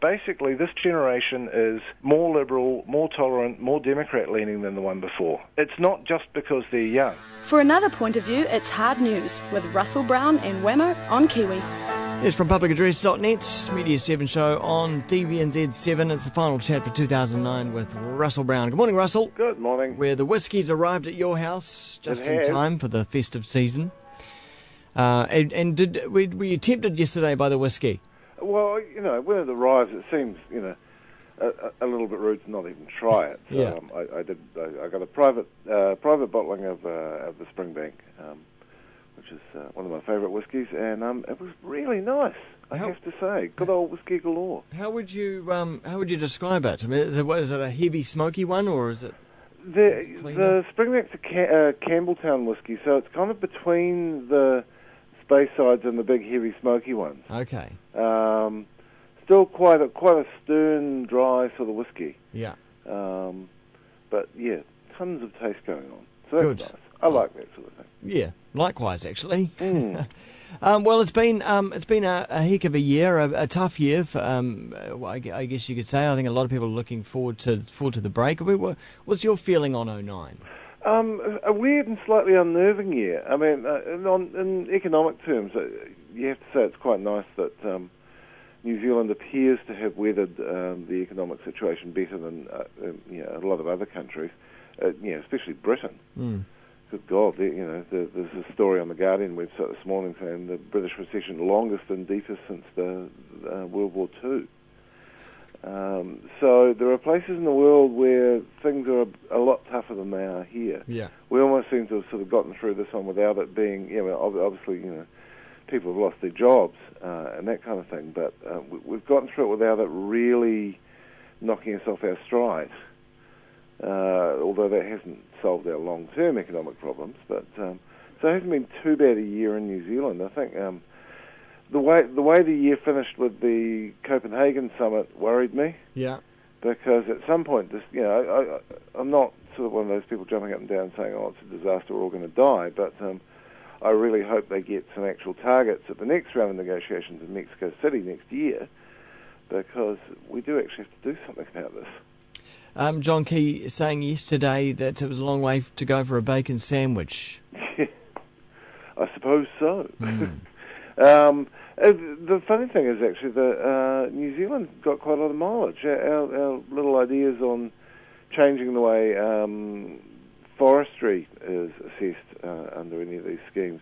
basically this generation is more liberal, more tolerant, more Democrat-leaning than the one before. It's not just because they're young. For another point of view, it's Hard News with Russell Brown and Wammo on Kiwi. It's from publicaddress.net, Media 7 show on DVNZ7. It's the final chat for 2009 with Russell Brown. Good morning, Russell. Good morning. Where the whiskies arrived at your house just in time for the festive season. Were you tempted yesterday by the whiskey? Well, when it arrives, it seems, a little bit rude to not even try it. So, yeah. I got a private bottling of the Springbank, which is one of my favourite whiskies, and it was really nice. I have to say, good old whiskey galore. How would you describe it? I mean, is it a heavy, smoky one, or is it? The Springbank's a Campbelltown whiskey, so it's kind of between the Spaysides and the big, heavy, smoky ones. Okay. Still quite a stern, dry sort of whiskey. Yeah. But yeah, tons of taste going on. So that's nice. I like that sort of thing. Yeah, likewise actually. Well, it's been a heck of a year, a tough year. I guess you could say. I think a lot of people are looking forward to the break. What's your feeling on 09? A weird and slightly unnerving year. I mean, in economic terms, you have to say it's quite nice that New Zealand appears to have weathered the economic situation better than a lot of other countries, especially Britain. Good God, there's a story on the Guardian website this morning saying the British recession longest and deepest since the World War II. So there are places in the world where things are a lot tougher than they are here. Yeah. We almost seem to have sort of gotten through this one without it being, obviously, people have lost their jobs and that kind of thing, but we've gotten through it without it really knocking us off our stride. Although that hasn't solved our long-term economic problems, but so it hasn't been too bad a year in New Zealand. I think the way the year finished with the Copenhagen summit worried me. Yeah. Because at some point, I'm not sort of one of those people jumping up and down saying, "Oh, it's a disaster, we're all going to die," but I really hope they get some actual targets at the next round of negotiations in Mexico City next year, because we do actually have to do something about this. John Key saying yesterday that it was a long way to go for a bacon sandwich. I suppose so. The funny thing is actually that New Zealand got quite a lot of mileage. Our little ideas on changing the way forestry is assessed under any of these schemes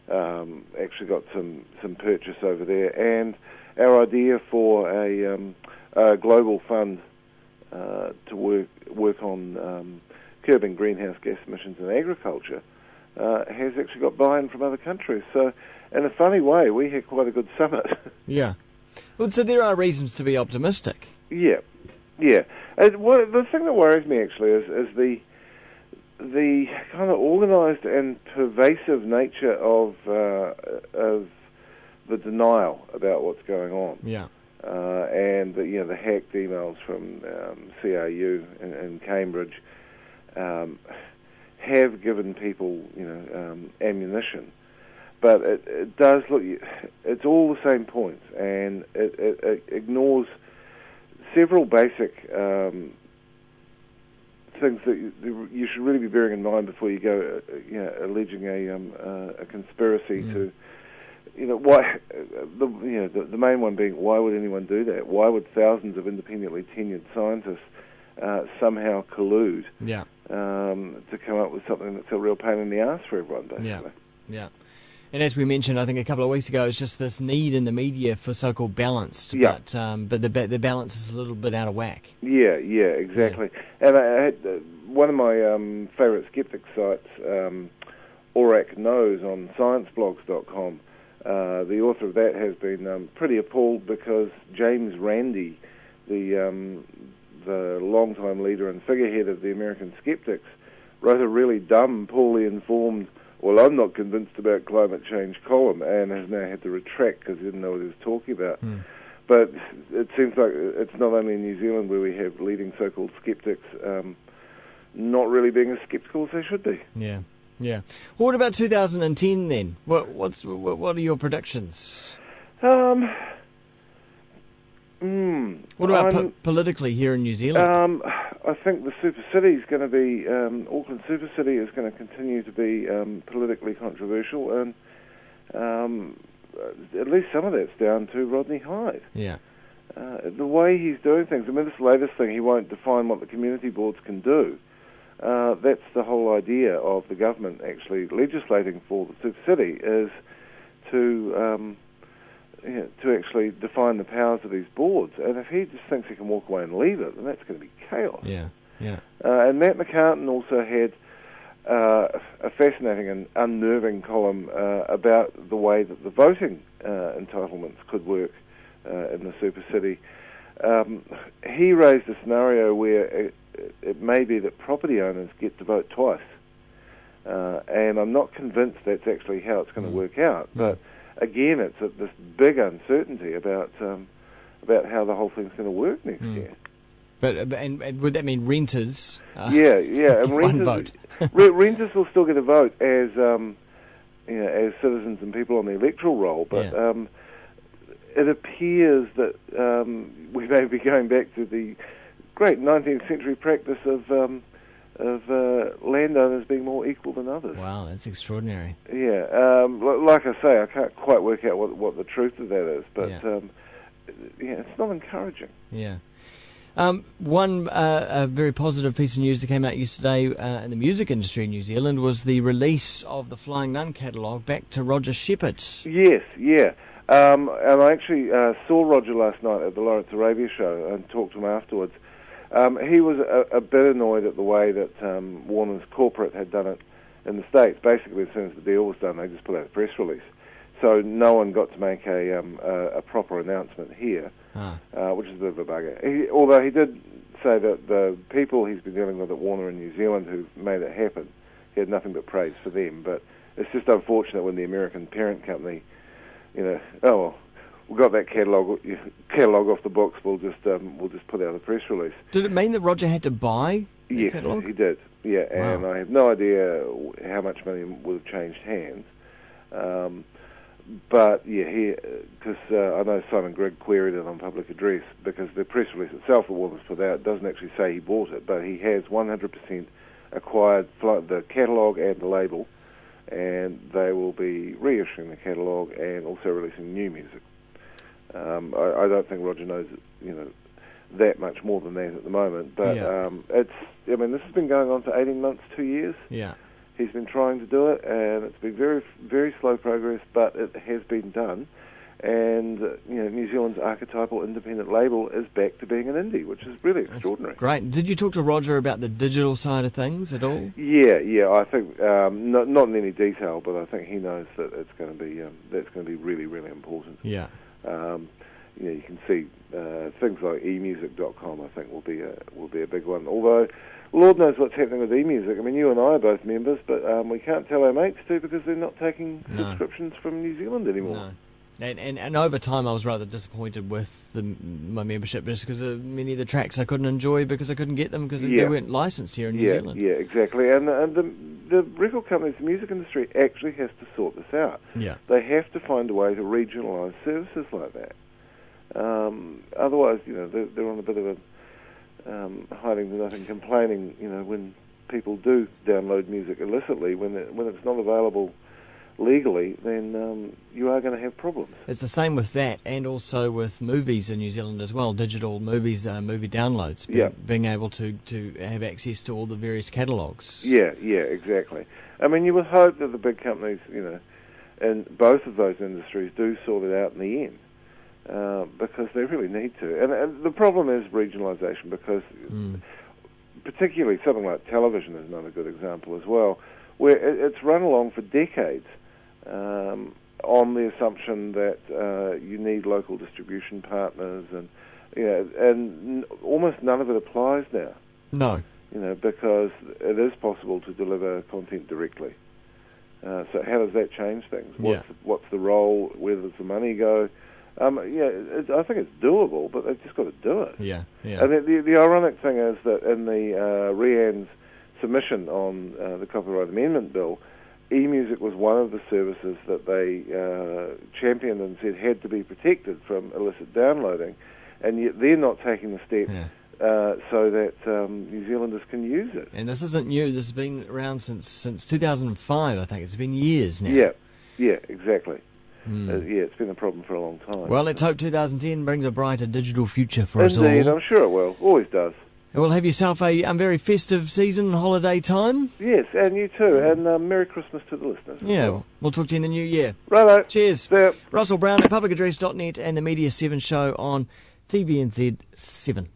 actually got some purchase over there, and our idea for a global fund to work on curbing greenhouse gas emissions in agriculture has actually got buy-in from other countries. So, in a funny way, we had quite a good summit. Yeah. Well, so there are reasons to be optimistic. Yeah. The thing that worries me actually is the kind of organised and pervasive nature of the denial about what's going on. Yeah. And the hacked emails from CRU in Cambridge have given people ammunition, but it does look. It's all the same points, and it ignores several basic things that you should really be bearing in mind before you go, alleging a conspiracy to. Why? The main one being, why would anyone do that? Why would thousands of independently tenured scientists somehow collude to come up with something that's a real pain in the ass for everyone, basically? Yeah. And as we mentioned, I think a couple of weeks ago, it's just this need in the media for so-called balance. Yeah. But the balance is a little bit out of whack. Yeah, exactly. Yeah. And I had one of my favourite skeptic sites, Aurak Knows, on scienceblogs.com. The author of that has been pretty appalled because James Randi, the long-time leader and figurehead of the American skeptics, wrote a really dumb, poorly informed, "Well, I'm not convinced about climate change" column, and has now had to retract because he didn't know what he was talking about. But it seems like it's not only in New Zealand where we have leading so-called skeptics not really being as skeptical as they should be. Yeah. Well, what about 2010 then? What are your predictions? What about politically here in New Zealand? I think the Super City is going to be, Auckland Super City is going to continue to be politically controversial, and at least some of that's down to Rodney Hyde. Yeah. The way he's doing things, I mean, this latest thing, he won't define what the community boards can do. That's the whole idea of the government actually legislating for the Super City, is to actually define the powers of these boards. And if he just thinks he can walk away and leave it, then that's going to be chaos. Yeah, yeah. And Matt McCartan also had a fascinating and unnerving column about the way that the voting entitlements could work in the Super City. He raised a scenario where it may be that property owners get to vote twice. And I'm not convinced that's actually how it's going to work out. But again, it's this big uncertainty about how the whole thing's going to work next year. But and would that mean renters? Yeah, and one vote. Renters will still get a vote as as citizens and people on the electoral roll. But it appears that we may be going back to the great 19th century practice of landowners being more equal than others. Wow, that's extraordinary. Yeah, like I say, I can't quite work out what the truth of that is, but it's not encouraging. Yeah. One very positive piece of news that came out yesterday in the music industry in New Zealand was the release of the Flying Nun catalogue back to Roger Shepherd. Yes, yeah. And I actually saw Roger last night at the Lawrence Arabia show and talked to him afterwards. He was a bit annoyed at the way that Warner's corporate had done it in the States. Basically, as soon as the deal was done, they just put out a press release. So no one got to make a proper announcement here, which is a bit of a bugger. Although he did say that the people he's been dealing with at Warner in New Zealand who made it happen, he had nothing but praise for them. But it's just unfortunate when the American parent company, we got that catalogue off the books. We'll just put out a press release. Did it mean that Roger had to buy the catalogue? Yes, he did. Yeah, and I have no idea how much money would have changed hands. But yeah, because I know Simon Grigg queried it on public address, because the press release itself that Warner's put out doesn't actually say he bought it, but he has 100% acquired the catalogue and the label, and they will be reissuing the catalogue and also releasing new music. I don't think Roger knows, that much more than that at the moment. But this has been going on for 18 months, 2 years. Yeah. He's been trying to do it, and it's been very, very slow progress, but it has been done. And New Zealand's archetypal independent label is back to being an indie, which is really extraordinary. That's great. Did you talk to Roger about the digital side of things at all? Yeah. I think not in any detail, but I think he knows that it's going to be that's going to be really, really important. Yeah. You can see things like emusic.com. I think will be a big one. Although Lord knows what's happening with eMusic. I mean, you and I are both members, but we can't tell our mates to, because they're not taking subscriptions from New Zealand anymore. No. And over time, I was rather disappointed with my membership, just because of many of the tracks I couldn't enjoy because I couldn't get them because they weren't licensed here in New Zealand. Yeah, exactly. And the record companies, the music industry, actually has to sort this out. Yeah. They have to find a way to regionalise services like that. Otherwise, they're on a bit of a hiding to nothing, complaining. When people do download music illicitly, when it's not available legally, then you are going to have problems. It's the same with that, and also with movies in New Zealand as well. Digital movies, movie downloads, being able to have access to all the various catalogues. Yeah, exactly. I mean, you would hope that the big companies, in both of those industries, do sort it out in the end. Because they really need to. And the problem is regionalisation, because particularly something like television is another good example as well, where it's run along for decades on the assumption that you need local distribution partners, and almost none of it applies now. No. Because it is possible to deliver content directly. So how does that change things? What's the role? Where does the money go? I think it's doable, but they've just got to do it. Yeah. And the ironic thing is that in the Rhiann's submission on the Copyright Amendment Bill, eMusic was one of the services that they championed and said had to be protected from illicit downloading. and yet they're not taking the step so that New Zealanders can use it. And this isn't new. This has been around since 2005, I think. It's been years now. Yeah, exactly. It's been a problem for a long time. Well, let's hope 2010 brings a brighter digital future for us all. Indeed, I'm sure it will. Always does. Well, have yourself a very festive season, holiday time. Yes, and you too. And Merry Christmas to the listeners. Yeah, we'll talk to you in the new year. Righto. Cheers. Yeah. Russell Brown at publicaddress.net and the Media 7 show on TVNZ 7.